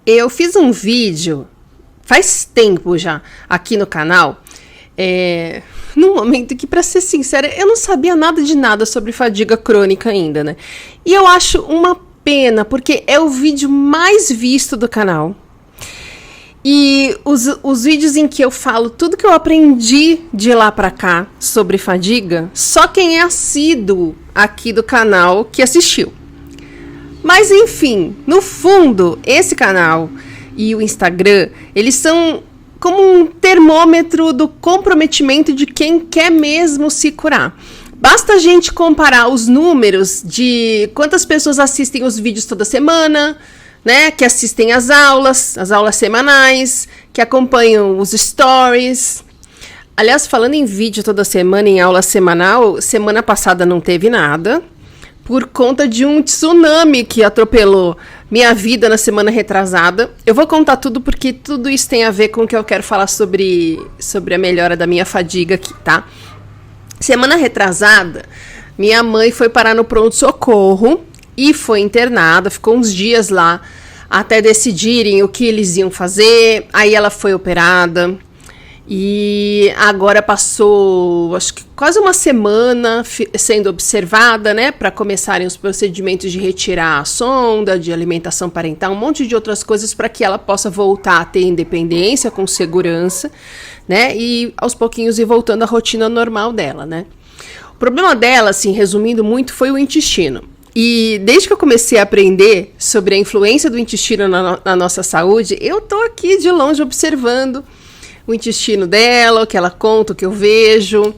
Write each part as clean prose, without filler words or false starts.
Eu fiz um vídeo faz tempo já aqui no canal, num momento que, pra ser sincera, eu não sabia nada de nada sobre fadiga crônica ainda, né? E eu acho uma pena, porque é o vídeo mais visto do canal. E os vídeos em que eu falo tudo que eu aprendi de lá pra cá sobre fadiga, só quem é assíduo aqui do canal que assistiu. Mas enfim, no fundo, esse canal e o Instagram, eles são como um termômetro do comprometimento de quem quer mesmo se curar. Basta a gente comparar os números de quantas pessoas assistem os vídeos toda semana, né, que assistem às aulas semanais, que acompanham os stories. Aliás, falando em vídeo toda semana, em aula semanal, semana passada não teve nada, por conta de um tsunami que atropelou minha vida na semana retrasada. Eu vou contar tudo porque tudo isso tem a ver com o que eu quero falar sobre a melhora da minha fadiga aqui, tá? Semana retrasada, minha mãe foi parar no pronto-socorro e foi internada, ficou uns dias lá até decidirem o que eles iam fazer. Aí ela foi operada e agora passou, acho que quase uma semana sendo observada, né, para começarem os procedimentos de retirar a sonda, de alimentação parental, um monte de outras coisas para que ela possa voltar a ter independência com segurança, né, e aos pouquinhos ir voltando à rotina normal dela, né. O problema dela, assim, resumindo muito, foi o intestino. E desde que eu comecei a aprender sobre a influência do intestino na nossa saúde, eu tô aqui de longe observando o intestino dela, o que ela conta, o que eu vejo.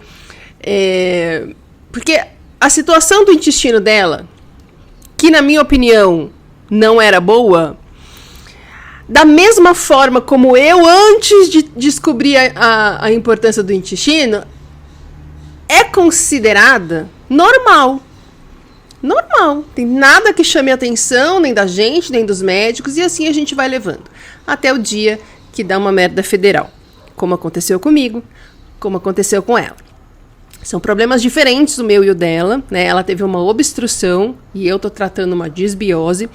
Porque a situação do intestino dela, que na minha opinião não era boa, da mesma forma como eu, antes de descobrir a importância do intestino, é considerada normal. Normal, tem nada que chame a atenção, nem da gente, nem dos médicos, e assim a gente vai levando, até o dia que dá uma merda federal, como aconteceu comigo, como aconteceu com ela. São problemas diferentes, o meu e o dela, né? Ela teve uma obstrução e eu tô tratando uma disbiose,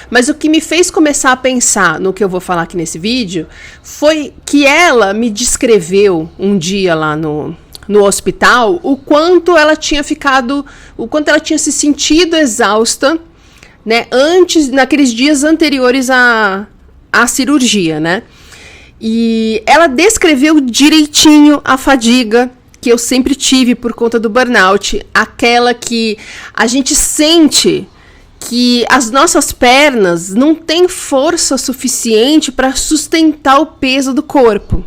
mas o que me fez começar a pensar no que eu vou falar aqui nesse vídeo foi que ela me descreveu um dia lá no hospital, o quanto ela tinha se sentido exausta, né, naqueles dias anteriores à cirurgia, né, e ela descreveu direitinho a fadiga que eu sempre tive por conta do burnout, aquela que a gente sente que as nossas pernas não têm força suficiente para sustentar o peso do corpo.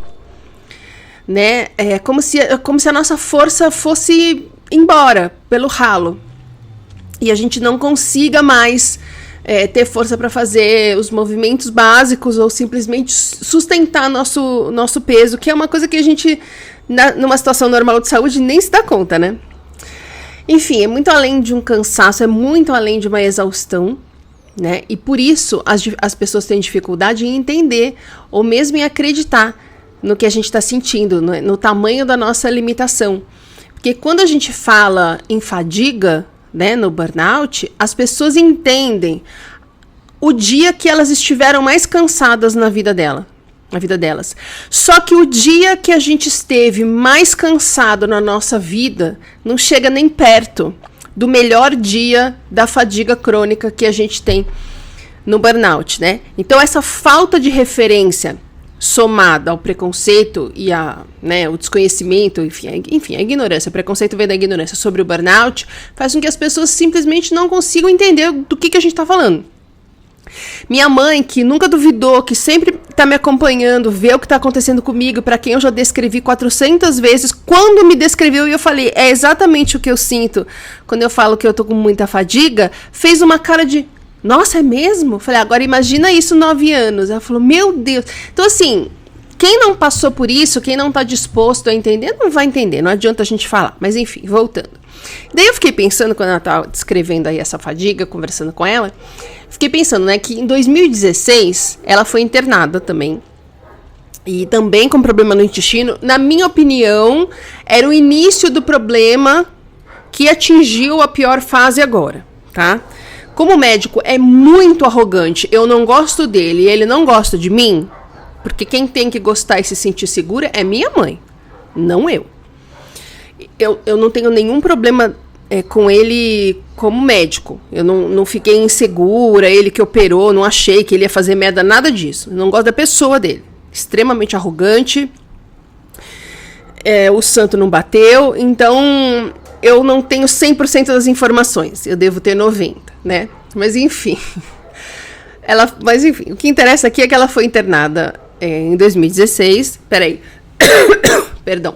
Né? É como se a nossa força fosse embora pelo ralo e a gente não consiga mais ter força para fazer os movimentos básicos ou simplesmente sustentar nosso peso, que é uma coisa que a gente, numa situação normal de saúde, nem se dá conta, né? Enfim, é muito além de um cansaço, é muito além de uma exaustão, né? E por isso as pessoas têm dificuldade em entender ou mesmo em acreditar no que a gente está sentindo, no tamanho da nossa limitação. Porque quando a gente fala em fadiga, né, no burnout, as pessoas entendem o dia que elas estiveram mais cansadas na vida delas. Só que o dia que a gente esteve mais cansado na nossa vida não chega nem perto do melhor dia da fadiga crônica que a gente tem no burnout, né? Então essa falta de referência somada ao preconceito e o desconhecimento, enfim, a ignorância, o preconceito vem da ignorância sobre o burnout, faz com que as pessoas simplesmente não consigam entender do que a gente está falando. Minha mãe, que nunca duvidou, que sempre está me acompanhando, vê o que está acontecendo comigo, para quem eu já descrevi 400 vezes, quando me descreveu e eu falei, é exatamente o que eu sinto quando eu falo que eu tô com muita fadiga, fez uma cara de, nossa, é mesmo? Falei, agora imagina isso 9 anos. Ela falou, meu Deus. Então, assim, quem não passou por isso, quem não está disposto a entender, não vai entender, não adianta a gente falar. Mas, enfim, voltando. Daí eu fiquei pensando, quando ela estava descrevendo aí essa fadiga, conversando com ela, fiquei pensando, né, que em 2016, ela foi internada também. E também com problema no intestino. Na minha opinião, era o início do problema que atingiu a pior fase agora, tá? como o médico é muito arrogante, eu não gosto dele e ele não gosta de mim, porque quem tem que gostar e se sentir segura é minha mãe, não eu. Eu não tenho nenhum problema com ele como médico. Eu não fiquei insegura, ele que operou, não achei que ele ia fazer merda, nada disso. Eu não gosto da pessoa dele. Extremamente arrogante. O santo não bateu, então eu não tenho 100% das informações. Eu devo ter 90%, né? Mas enfim. Mas enfim, o que interessa aqui é que ela foi internada em 2016. Peraí. Perdão.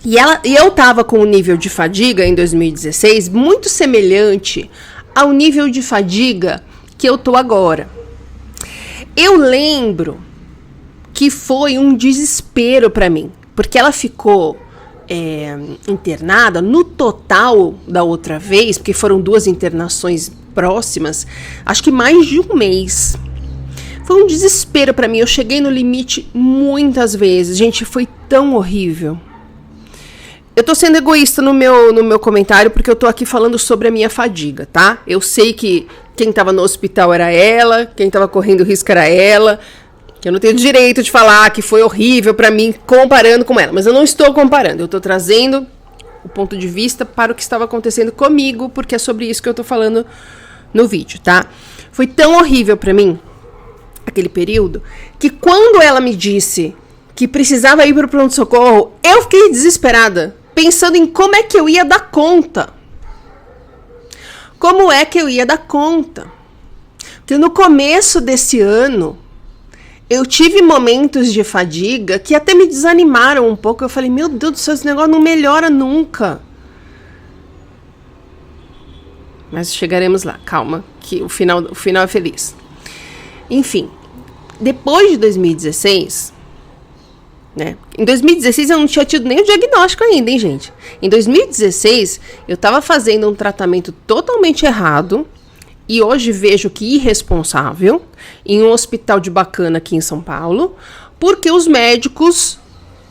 E eu tava com um nível de fadiga em 2016 muito semelhante ao nível de fadiga que eu tô agora. Eu lembro que foi um desespero pra mim, porque ela ficou internada no total da outra vez, porque foram 2 internações próximas, acho que mais de um mês. Foi um desespero pra mim, eu cheguei no limite muitas vezes. Gente, foi tão horrível. Eu tô sendo egoísta no meu comentário, porque eu tô aqui falando sobre a minha fadiga, tá? Eu sei que quem tava no hospital era ela, quem tava correndo risco era ela, que eu não tenho direito de falar que foi horrível pra mim comparando com ela. Mas eu não estou comparando, eu tô trazendo o ponto de vista para o que estava acontecendo comigo, porque é sobre isso que eu tô falando no vídeo, tá? Foi tão horrível pra mim, aquele período, que quando ela me disse que precisava ir pro pronto-socorro, eu fiquei desesperada, pensando em como é que eu ia dar conta. Como é que eu ia dar conta? Porque no começo desse ano, eu tive momentos de fadiga que até me desanimaram um pouco. Eu falei, meu Deus do céu, esse negócio não melhora nunca. Mas chegaremos lá, calma, que o final é feliz. Enfim, depois de 2016... né? Em 2016 eu não tinha tido nem o diagnóstico ainda, hein, gente? Em 2016 eu tava fazendo um tratamento totalmente errado e hoje vejo que irresponsável em um hospital de Bacana aqui em São Paulo, porque os médicos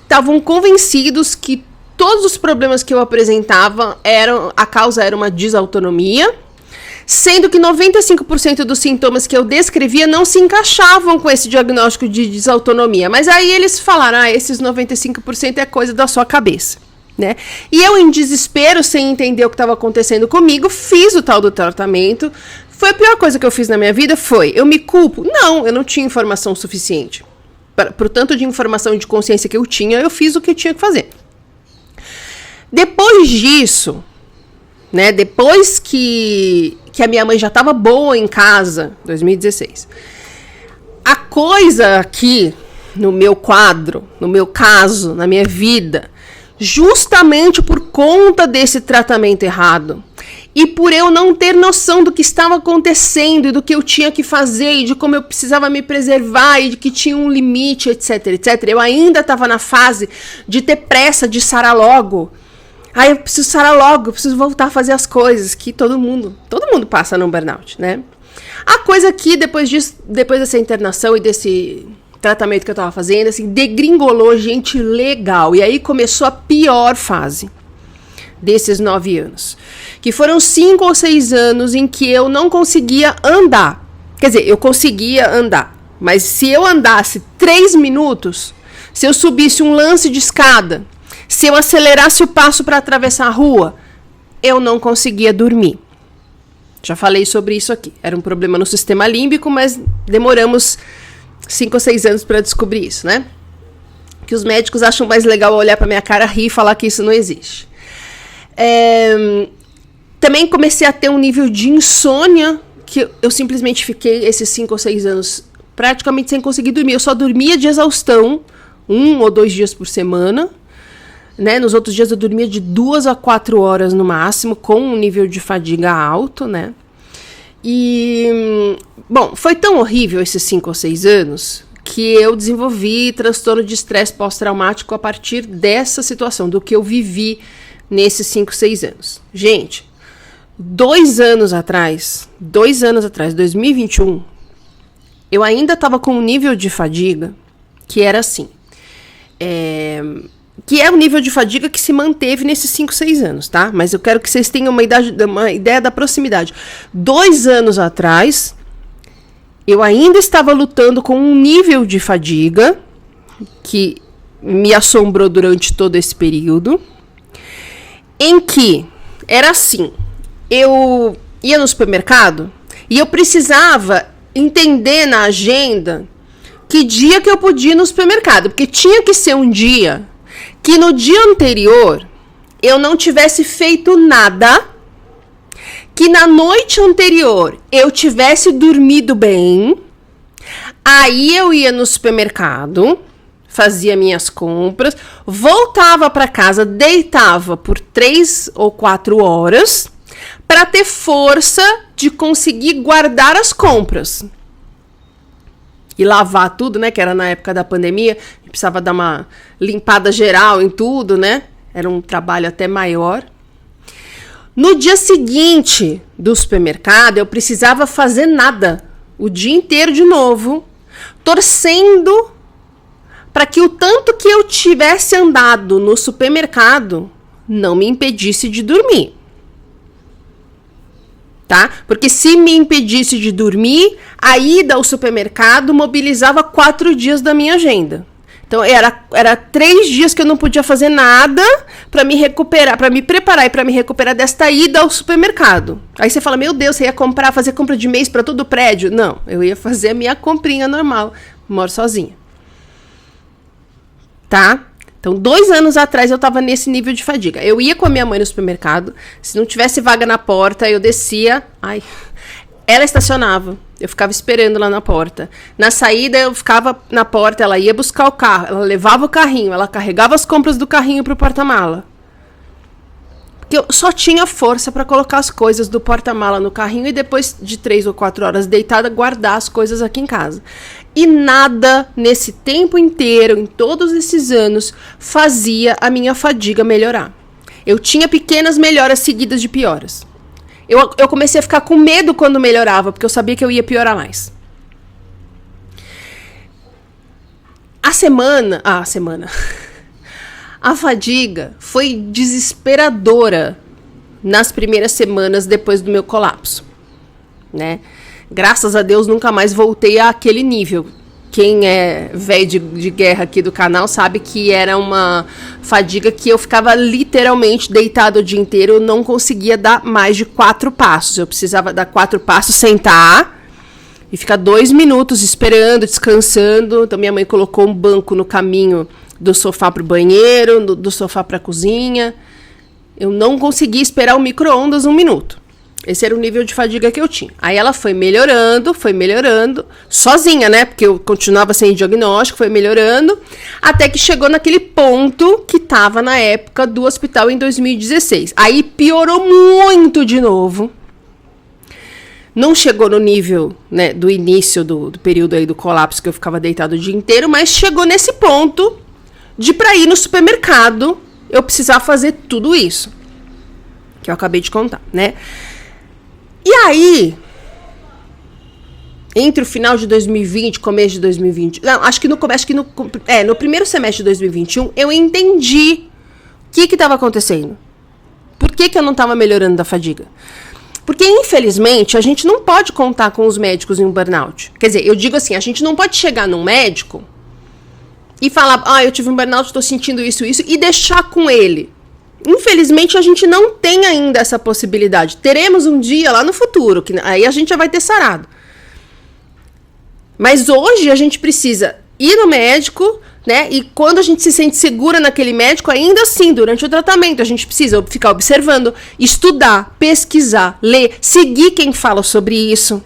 estavam convencidos que todos os problemas que eu apresentava a causa era uma desautonomia, sendo que 95% dos sintomas que eu descrevia não se encaixavam com esse diagnóstico de desautonomia. Mas aí eles falaram, esses 95% é coisa da sua cabeça, né? E eu, em desespero, sem entender o que estava acontecendo comigo, fiz o tal do tratamento. Foi a pior coisa que eu fiz na minha vida? Foi. Eu me culpo? Não, eu não tinha informação suficiente. Pro tanto de informação e de consciência que eu tinha, eu fiz o que eu tinha que fazer. Depois disso, né, depois que a minha mãe já estava boa em casa, 2016, a coisa aqui no meu quadro, no meu caso, na minha vida, justamente por conta desse tratamento errado e por eu não ter noção do que estava acontecendo e do que eu tinha que fazer e de como eu precisava me preservar e de que tinha um limite, etc, etc, eu ainda estava na fase de ter pressa de sarar logo. Eu preciso sarar logo, eu preciso voltar a fazer as coisas que todo mundo passa no burnout, né? A coisa aqui, depois dessa internação e desse tratamento que eu tava fazendo, assim, degringolou, gente, legal. E aí começou a pior fase desses 9 anos. Que foram 5 ou 6 anos em que eu não conseguia andar. Quer dizer, eu conseguia andar. Mas se eu andasse 3 minutos, se eu subisse um lance de escada, se eu acelerasse o passo para atravessar a rua, eu não conseguia dormir. Já falei sobre isso aqui. Era um problema no sistema límbico, mas demoramos 5 ou 6 anos para descobrir isso, né? Que os médicos acham mais legal olhar para minha cara, rir e falar que isso não existe. Também comecei a ter um nível de insônia, que eu simplesmente fiquei esses 5 ou 6 anos praticamente sem conseguir dormir. Eu só dormia de exaustão, 1 ou 2 dias por semana. Né? Nos outros dias eu dormia de 2 a 4 horas no máximo, com um nível de fadiga alto, né? E, bom, foi tão horrível esses 5 ou 6 anos que eu desenvolvi transtorno de estresse pós-traumático a partir dessa situação, do que eu vivi nesses 5, 6 anos. Gente, 2 anos atrás, 2021, eu ainda estava com um nível de fadiga que era assim, que é o nível de fadiga que se manteve nesses 5, 6 anos, tá? Mas eu quero que vocês tenham uma ideia da proximidade. 2 anos atrás, eu ainda estava lutando com um nível de fadiga que me assombrou durante todo esse período, em que era assim, eu ia no supermercado e eu precisava entender na agenda que dia que eu podia ir no supermercado, porque tinha que ser um dia que no dia anterior eu não tivesse feito nada, que na noite anterior eu tivesse dormido bem, aí eu ia no supermercado, fazia minhas compras, voltava para casa, deitava por 3 ou 4 horas para ter força de conseguir guardar as compras. E lavar tudo, né? Que era na época da pandemia. A gente precisava dar uma limpada geral em tudo, né? Era um trabalho até maior. No dia seguinte do supermercado, eu precisava fazer nada. O dia inteiro de novo. Torcendo para que o tanto que eu tivesse andado no supermercado não me impedisse de dormir. Tá? Porque se me impedisse de dormir, a ida ao supermercado mobilizava 4 dias da minha agenda. Então, era 3 dias que eu não podia fazer nada para me recuperar, para me preparar e para me recuperar desta ida ao supermercado. Aí você fala, meu Deus, você ia fazer compra de mês para todo o prédio? Não, eu ia fazer a minha comprinha normal. Moro sozinha. Tá? Então, 2 anos atrás eu tava nesse nível de fadiga. Eu ia com a minha mãe no supermercado, se não tivesse vaga na porta, eu descia, ela estacionava, eu ficava esperando lá na porta. Na saída, eu ficava na porta, ela ia buscar o carro, ela levava o carrinho, ela carregava as compras do carrinho pro porta-mala. Porque eu só tinha força para colocar as coisas do porta-mala no carrinho e depois de 3 ou 4 horas deitada, guardar as coisas aqui em casa. E nada nesse tempo inteiro, em todos esses anos, fazia a minha fadiga melhorar. Eu tinha pequenas melhoras seguidas de pioras. Eu comecei a ficar com medo quando melhorava, porque eu sabia que eu ia piorar mais. A fadiga foi desesperadora nas primeiras semanas depois do meu colapso, né? Graças a Deus, nunca mais voltei àquele nível. Quem é velho de guerra aqui do canal sabe que era uma fadiga que eu ficava literalmente deitado o dia inteiro. Eu não conseguia dar mais de 4 passos. Eu precisava dar 4 passos, sentar e ficar 2 minutos esperando, descansando. Então, minha mãe colocou um banco no caminho do sofá para o banheiro, do sofá para a cozinha. Eu não conseguia esperar o micro-ondas 1 minuto. Esse era o nível de fadiga que eu tinha. Aí ela foi melhorando, sozinha, né? Porque eu continuava sem diagnóstico, foi melhorando, até que chegou naquele ponto que estava na época do hospital em 2016. Aí piorou muito de novo. Não chegou no nível, né, do início do período aí do colapso, que eu ficava deitado o dia inteiro, mas chegou nesse ponto de para ir no supermercado, eu precisava fazer tudo isso. Que eu acabei de contar, né? E aí, entre o final de 2020, começo de 2020... Não, no primeiro semestre de 2021, eu entendi o que estava acontecendo. Por que eu não estava melhorando da fadiga? Porque, infelizmente, a gente não pode contar com os médicos em um burnout. Quer dizer, eu digo assim, a gente não pode chegar num médico e falar, eu tive um burnout, estou sentindo isso, e deixar com ele. Infelizmente, a gente não tem ainda essa possibilidade. Teremos um dia lá no futuro, que aí a gente já vai ter sarado. Mas hoje a gente precisa ir no médico, né? E quando a gente se sente segura naquele médico, ainda assim, durante o tratamento, a gente precisa ficar observando, estudar, pesquisar, ler, seguir quem fala sobre isso.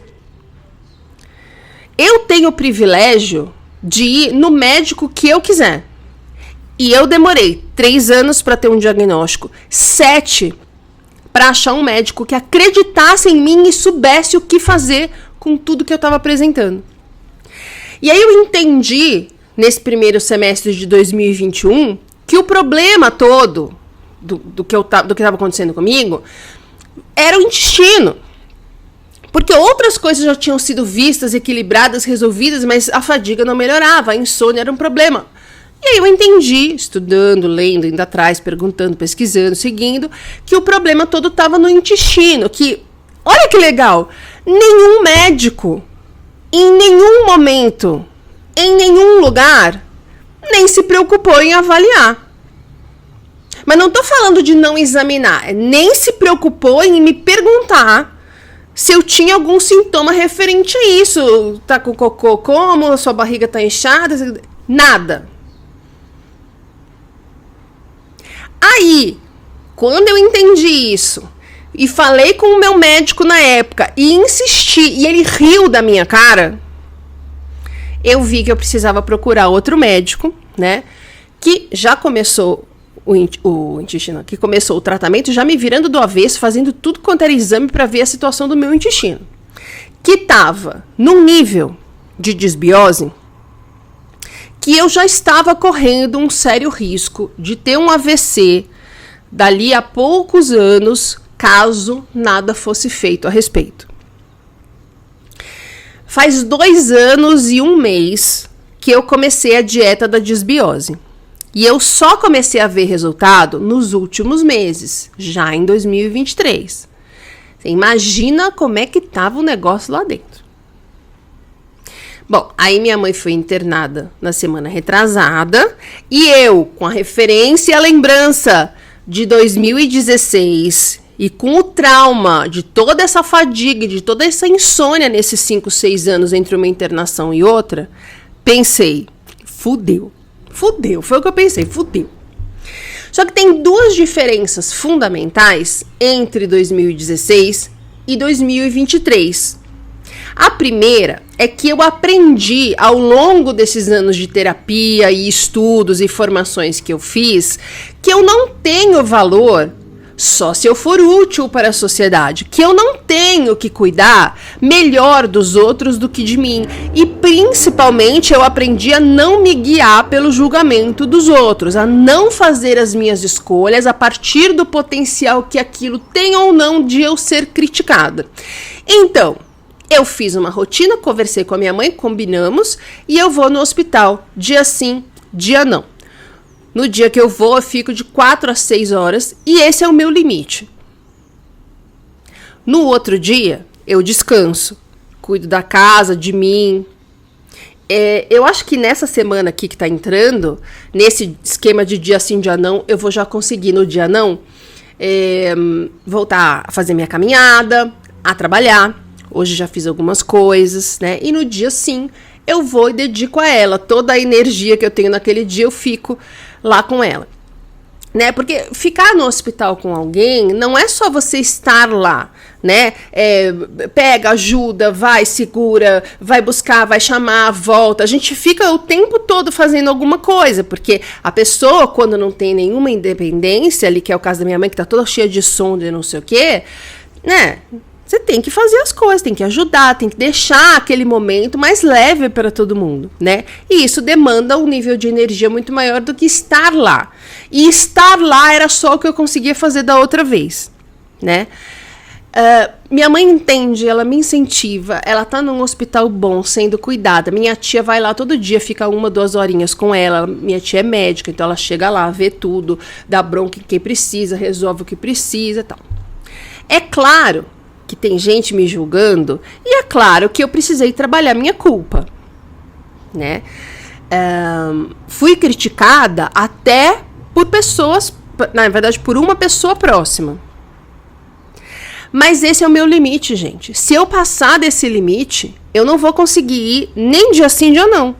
Eu tenho o privilégio de ir no médico que eu quiser. E eu demorei 3 anos para ter um diagnóstico, 7 para achar um médico que acreditasse em mim e soubesse o que fazer com tudo que eu estava apresentando. E aí eu entendi, nesse primeiro semestre de 2021, que o problema todo do que estava acontecendo comigo era o intestino. Porque outras coisas já tinham sido vistas, equilibradas, resolvidas, mas a fadiga não melhorava, a insônia era um problema. E aí eu entendi, estudando, lendo, indo atrás, perguntando, pesquisando, seguindo, que o problema todo estava no intestino, que, olha que legal, nenhum médico, em nenhum momento, em nenhum lugar, nem se preocupou em avaliar. Mas não tô falando de não examinar, nem se preocupou em me perguntar se eu tinha algum sintoma referente a isso. Tá com cocô como? Sua barriga tá inchada? Nada. Aí, quando eu entendi isso, e falei com o meu médico na época, e insisti, e ele riu da minha cara, eu vi que eu precisava procurar outro médico, né, que já começou o intestino, que começou o tratamento, já me virando do avesso, fazendo tudo quanto era exame para ver a situação do meu intestino, que estava num nível de desbiose que eu já estava correndo um sério risco de ter um AVC dali a poucos anos, caso nada fosse feito a respeito. Faz 2 anos e 1 mês que eu comecei a dieta da desbiose. E eu só comecei a ver resultado nos últimos meses, já em 2023. Você imagina como é que estava o negócio lá dentro. Bom, aí minha mãe foi internada na semana retrasada e eu, com a referência e a lembrança de 2016 e com o trauma de toda essa fadiga, de toda essa insônia nesses 5, 6 anos entre uma internação e outra, pensei, fudeu, foi o que eu pensei, fudeu. Só que tem 2 diferenças fundamentais entre 2016 e 2023. A primeira é que eu aprendi ao longo desses anos de terapia e estudos e formações que eu fiz, que eu não tenho valor só se eu for útil para a sociedade, que eu não tenho que cuidar melhor dos outros do que de mim. E principalmente eu aprendi a não me guiar pelo julgamento dos outros, a não fazer as minhas escolhas a partir do potencial que aquilo tem ou não de eu ser criticada. Então, eu fiz uma rotina, conversei com a minha mãe, combinamos, e eu vou no hospital, dia sim, dia não. No dia que eu vou, eu fico de 4 a 6 horas, e esse é o meu limite. No outro dia, eu descanso, cuido da casa, de mim. Eu acho que nessa semana aqui que tá entrando, nesse esquema de dia sim, dia não, eu vou já conseguir no dia não, voltar a fazer minha caminhada, a trabalhar. Hoje já fiz algumas coisas, né? E no dia sim, eu vou e dedico a ela. Toda a energia que eu tenho naquele dia, eu fico lá com ela. Né? Porque ficar no hospital com alguém não é só você estar lá, né? Pega, ajuda, vai, segura, vai buscar, vai chamar, volta. A gente fica o tempo todo fazendo alguma coisa, porque a pessoa, quando não tem nenhuma independência, ali que é o caso da minha mãe, que tá toda cheia de sonda e não sei o quê, né? Você tem que fazer as coisas, tem que ajudar, tem que deixar aquele momento mais leve para todo mundo, né? E isso demanda um nível de energia muito maior do que estar lá. E estar lá era só o que eu conseguia fazer da outra vez, né? Minha mãe entende, ela me incentiva, ela tá num hospital bom, sendo cuidada. Minha tia vai lá todo dia, fica 1, 2 horinhas com ela. Minha tia é médica, então ela chega lá, vê tudo, dá bronca em quem precisa, resolve o que precisa e tal. É claro que tem gente me julgando, e é claro que eu precisei trabalhar minha culpa, né? Fui criticada até por pessoas, na verdade, por uma pessoa próxima. Mas esse é o meu limite, gente. Se eu passar desse limite, eu não vou conseguir ir nem dia sim, dia não.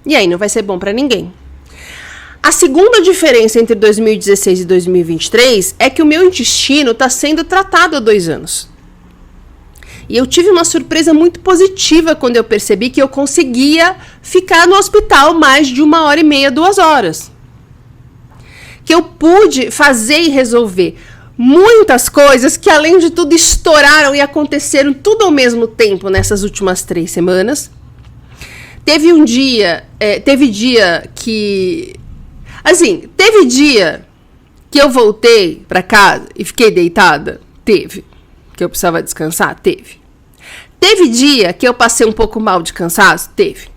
E aí não vai ser bom pra ninguém. A segunda diferença entre 2016 e 2023 é que o meu intestino está sendo tratado há 2 anos. E eu tive uma surpresa muito positiva quando eu percebi que eu conseguia ficar no hospital mais de 1h30, 2 horas. Que eu pude fazer e resolver muitas coisas que, além de tudo, estouraram e aconteceram tudo ao mesmo tempo nessas últimas 3 semanas. Teve dia que... Assim, teve dia que eu voltei pra casa e fiquei deitada? Teve. Que eu precisava descansar? Teve. Teve dia que eu passei um pouco mal de cansaço? Teve.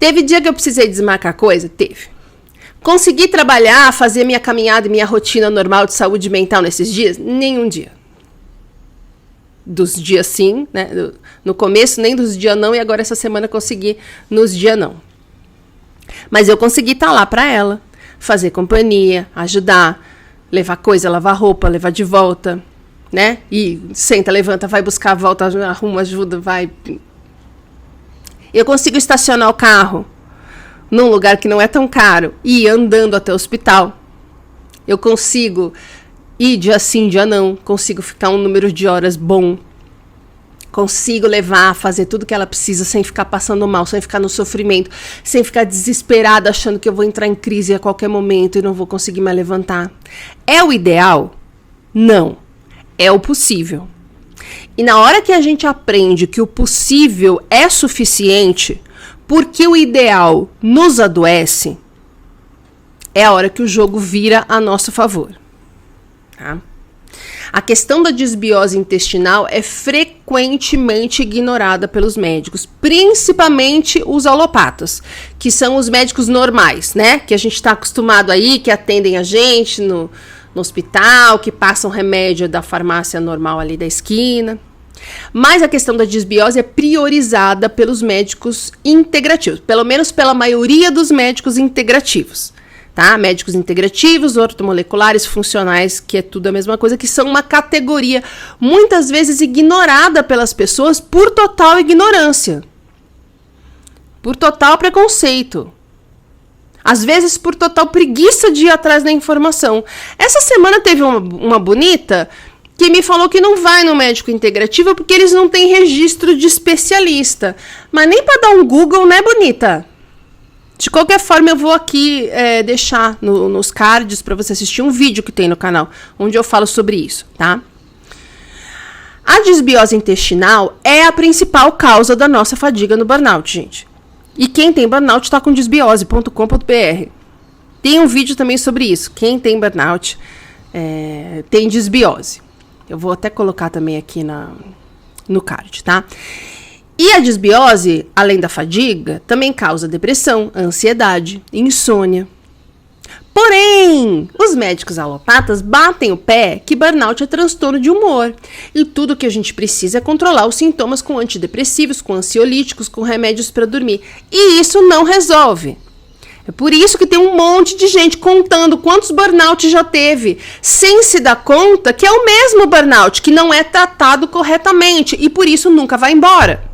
Teve dia que eu precisei desmarcar coisa? Teve. Consegui trabalhar, fazer minha caminhada e minha rotina normal de saúde mental nesses dias? Nenhum dia. Dos dias sim, né? No começo nem dos dias não, e agora essa semana consegui nos dias não. Mas eu consegui estar lá pra ela, fazer companhia, ajudar, levar coisa, lavar roupa, levar de volta, né? E senta, levanta, vai buscar, volta, arruma, ajuda, vai. Eu consigo estacionar o carro num lugar que não é tão caro e ir andando até o hospital. Eu consigo ir dia sim, dia não. Consigo ficar um número de horas bom. Consigo levar, fazer tudo que ela precisa sem ficar passando mal, sem ficar no sofrimento, sem ficar desesperada achando que eu vou entrar em crise a qualquer momento e não vou conseguir me levantar. É o ideal? Não. É o possível. E na hora que a gente aprende que o possível é suficiente, porque o ideal nos adoece, é a hora que o jogo vira a nosso favor. Tá? A questão da desbiose intestinal é frequentemente ignorada pelos médicos, principalmente os alopatas, que são os médicos normais, né? Que a gente está acostumado aí, que atendem a gente no hospital, que passam remédio da farmácia normal ali da esquina. Mas a questão da desbiose é priorizada pelos médicos integrativos, pelo menos pela maioria dos médicos integrativos, tá? Médicos integrativos, ortomoleculares, funcionais, que é tudo a mesma coisa, que são uma categoria muitas vezes ignorada pelas pessoas por total ignorância, por total preconceito. Às vezes por total preguiça de ir atrás da informação. Essa semana teve uma bonita que me falou que não vai no médico integrativo porque eles não têm registro de especialista. Mas nem para dar um Google, né, bonita? De qualquer forma, eu vou aqui deixar nos cards para você assistir um vídeo que tem no canal, onde eu falo sobre isso, tá? A desbiose intestinal é a principal causa da nossa fadiga no burnout, gente. E quem tem burnout está com desbiose.com.br. Tem um vídeo também sobre isso. Quem tem burnout tem desbiose. Eu vou até colocar também aqui no card, tá? E a desbiose, além da fadiga, também causa depressão, ansiedade, insônia. Porém, os médicos alopatas batem o pé que burnout é transtorno de humor. E tudo que a gente precisa é controlar os sintomas com antidepressivos, com ansiolíticos, com remédios para dormir. E isso não resolve. É por isso que tem um monte de gente contando quantos burnout já teve, sem se dar conta que é o mesmo burnout, que não é tratado corretamente e por isso nunca vai embora.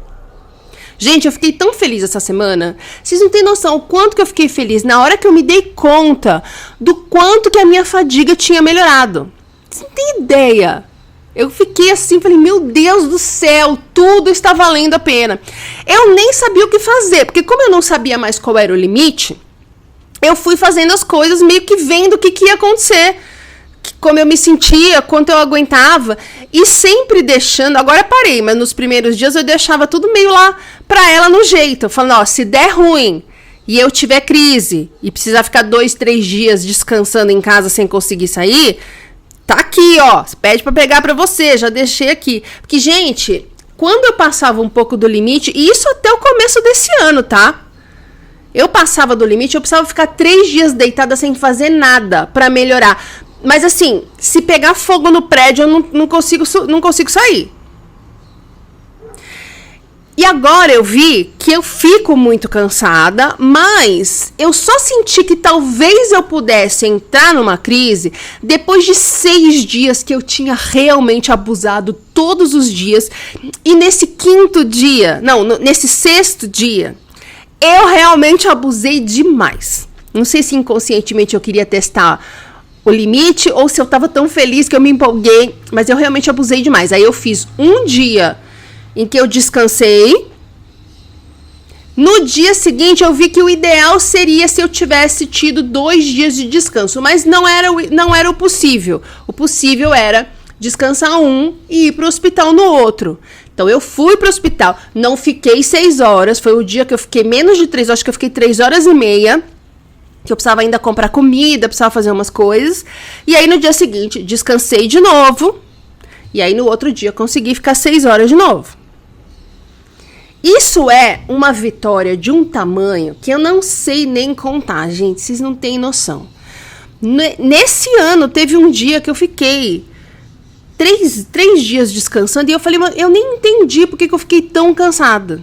Gente, eu fiquei tão feliz essa semana. Vocês não têm noção o quanto que eu fiquei feliz na hora que eu me dei conta do quanto que a minha fadiga tinha melhorado. Vocês não têm ideia. Eu fiquei assim, falei, meu Deus do céu, tudo está valendo a pena. Eu nem sabia o que fazer, porque como eu não sabia mais qual era o limite, eu fui fazendo as coisas meio que vendo o que ia acontecer. Como eu me sentia, quanto eu aguentava, e sempre deixando, agora parei, mas nos primeiros dias eu deixava tudo meio lá pra ela no jeito, falando, ó, se der ruim e eu tiver crise e precisar ficar 2, 3 dias descansando em casa sem conseguir sair, tá aqui, ó, pede pra pegar pra você, já deixei aqui. Porque, gente, quando eu passava um pouco do limite, e isso até o começo desse ano, tá? Eu passava do limite, eu precisava ficar 3 dias deitada sem fazer nada pra melhorar. Mas assim, se pegar fogo no prédio, eu não consigo sair. E agora eu vi que eu fico muito cansada, mas eu só senti que talvez eu pudesse entrar numa crise depois de 6 dias que eu tinha realmente abusado todos os dias. E nesse 5º dia, nesse 6º dia, eu realmente abusei demais. Não sei se inconscientemente eu queria testar o limite, ou se eu tava tão feliz que eu me empolguei, mas eu realmente abusei demais. Aí eu fiz um dia em que eu descansei. No dia seguinte eu vi que o ideal seria se eu tivesse tido 2 dias de descanso, mas não era o possível. O possível era descansar um e ir pro hospital no outro. Então eu fui pro hospital, não fiquei 6 horas, foi o dia que eu fiquei menos de 3 horas, acho que eu fiquei 3 horas e meia. Que eu precisava ainda comprar comida, precisava fazer umas coisas. E aí no dia seguinte descansei de novo. E aí no outro dia consegui ficar 6 horas de novo. Isso é uma vitória de um tamanho que eu não sei nem contar, gente. Vocês não têm noção. Nesse ano, teve um dia que eu fiquei 3 dias descansando e eu falei, eu nem entendi porque que eu fiquei tão cansada.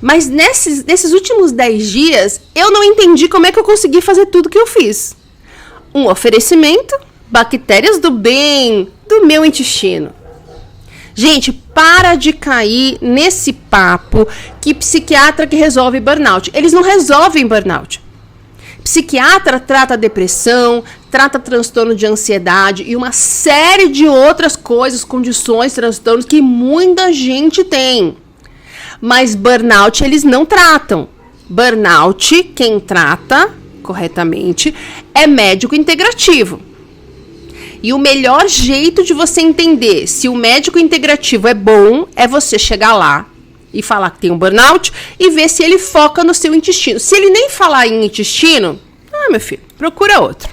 Mas nesses últimos 10 dias, eu não entendi como é que eu consegui fazer tudo que eu fiz. Um oferecimento, bactérias do bem, do meu intestino. Gente, para de cair nesse papo que psiquiatra que resolve burnout. Eles não resolvem burnout. Psiquiatra trata depressão, trata transtorno de ansiedade e uma série de outras coisas, condições, transtornos que muita gente tem. Mas burnout eles não tratam. Burnout, quem trata corretamente, é médico integrativo. E o melhor jeito de você entender se o médico integrativo é bom é você chegar lá e falar que tem um burnout e ver se ele foca no seu intestino. Se ele nem falar em intestino, meu filho, procura outro.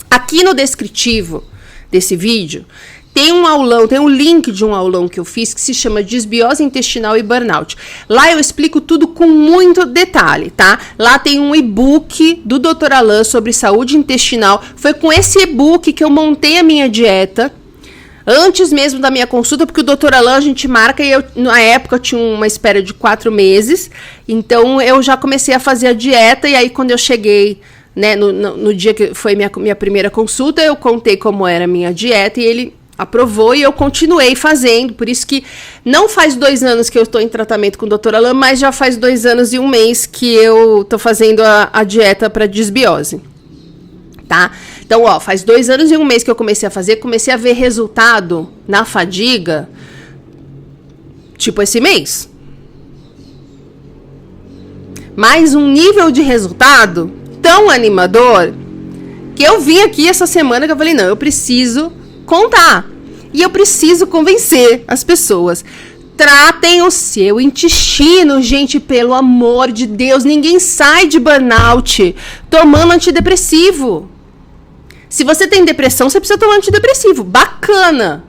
Aqui no descritivo desse vídeo tem um aulão, tem um link de um aulão que eu fiz que se chama Desbiose Intestinal e Burnout. Lá eu explico tudo com muito detalhe, tá? Lá tem um e-book do Dr. Alain sobre saúde intestinal. Foi com esse e-book que eu montei a minha dieta, antes mesmo da minha consulta, porque o Dr. Alain a gente marca e eu, na época, eu tinha uma espera de 4 meses. Então, eu já comecei a fazer a dieta e aí quando eu cheguei, né, no dia que foi minha primeira consulta, eu contei como era a minha dieta e ele aprovou e eu continuei fazendo. Por isso que não faz 2 anos que eu estou em tratamento com o Dr. Alain, mas já faz 2 anos e 1 mês que eu estou fazendo a dieta para desbiose. Tá? Então, faz 2 anos e 1 mês que eu comecei a ver resultado na fadiga, tipo esse mês. Mais um nível de resultado tão animador que eu vim aqui essa semana que eu falei, não, eu preciso contar. E eu preciso convencer as pessoas. Tratem o seu intestino, gente, pelo amor de Deus. Ninguém sai de burnout tomando antidepressivo. Se você tem depressão, você precisa tomar antidepressivo. Bacana.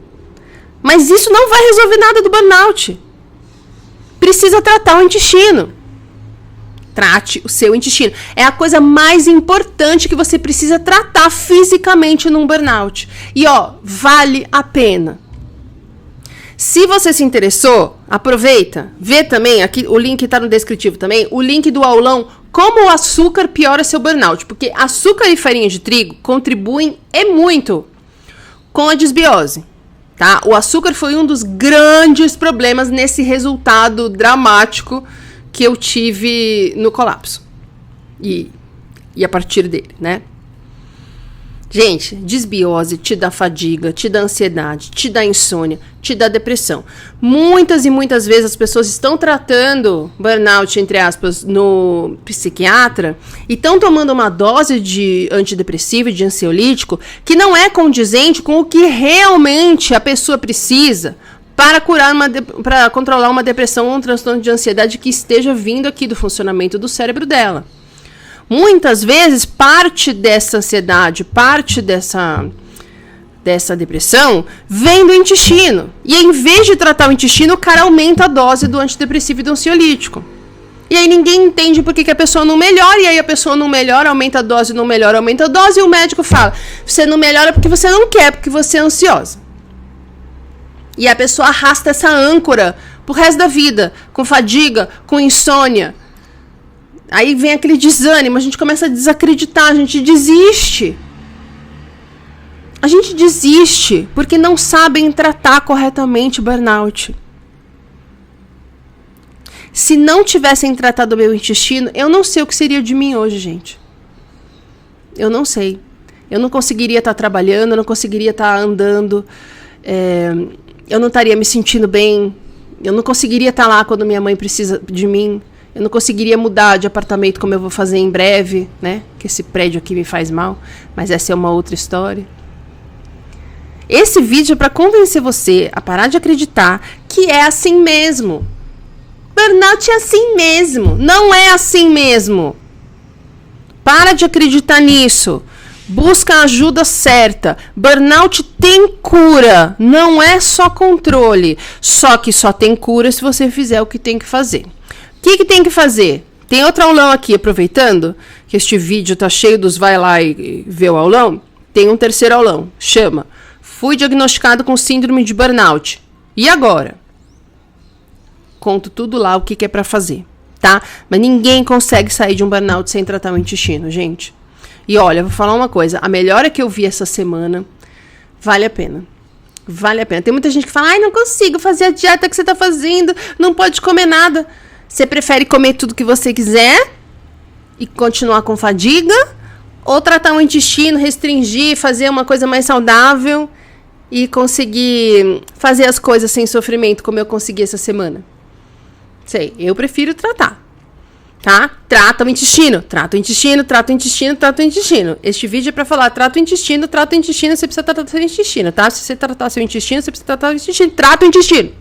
Mas isso não vai resolver nada do burnout. Precisa tratar o intestino. Trate o seu intestino. É a coisa mais importante que você precisa tratar fisicamente num burnout. E vale a pena. Se você se interessou, aproveita. Vê também, aqui o link está no descritivo também, o link do aulão Como o Açúcar Piora Seu Burnout. Porque açúcar e farinha de trigo contribuem muito com a desbiose. Tá? O açúcar foi um dos grandes problemas nesse resultado dramático que eu tive no colapso. E a partir dele, né? Gente, desbiose te dá fadiga, te dá ansiedade, te dá insônia, te dá depressão. Muitas e muitas vezes as pessoas estão tratando burnout, entre aspas, no psiquiatra e estão tomando uma dose de antidepressivo e de ansiolítico que não é condizente com o que realmente a pessoa precisa para para controlar uma depressão ou um transtorno de ansiedade que esteja vindo aqui do funcionamento do cérebro dela. Muitas vezes, parte dessa ansiedade, parte dessa depressão, vem do intestino. E em vez de tratar o intestino, o cara aumenta a dose do antidepressivo e do ansiolítico. E aí ninguém entende por que a pessoa não melhora, e aí a pessoa não melhora, aumenta a dose, não melhora, aumenta a dose, e o médico fala, você não melhora porque você não quer, porque você é ansiosa. E a pessoa arrasta essa âncora pro resto da vida, com fadiga, com insônia. Aí vem aquele desânimo, a gente começa a desacreditar, a gente desiste. A gente desiste porque não sabem tratar corretamente o burnout. Se não tivessem tratado o meu intestino, eu não sei o que seria de mim hoje, gente. Eu não sei. Eu não conseguiria estar trabalhando, eu não conseguiria estar andando, eu não estaria me sentindo bem, eu não conseguiria estar lá quando minha mãe precisa de mim. Eu não conseguiria mudar de apartamento como eu vou fazer em breve, né? Que esse prédio aqui me faz mal, mas essa é uma outra história. Esse vídeo é para convencer você a parar de acreditar que é assim mesmo. Burnout é assim mesmo. Não é assim mesmo. Para de acreditar nisso. Busca a ajuda certa. Burnout tem cura, não é só controle. Só que só tem cura se você fizer o que tem que fazer. O que tem que fazer? Tem outro aulão aqui, aproveitando que este vídeo tá cheio dos vai lá e vê o aulão. Tem um terceiro aulão, chama Fui diagnosticado com síndrome de burnout. E agora? Conto tudo lá o que é pra fazer, tá? Mas ninguém consegue sair de um burnout sem tratar o intestino, gente. E olha, vou falar uma coisa. A melhora que eu vi essa semana vale a pena. Vale a pena. Tem muita gente que fala, ai, não consigo fazer a dieta que você tá fazendo, não pode comer nada. Você prefere comer tudo que você quiser e continuar com fadiga? Ou tratar o intestino, restringir, fazer uma coisa mais saudável e conseguir fazer as coisas sem sofrimento, como eu consegui essa semana? Sei, eu prefiro tratar. Tá? Trata o intestino, trata o intestino, trata o intestino, trata o intestino. Este vídeo é pra falar, trata o intestino, você precisa tratar seu intestino, tá? Se você tratar seu intestino, você precisa tratar o intestino, trata o intestino.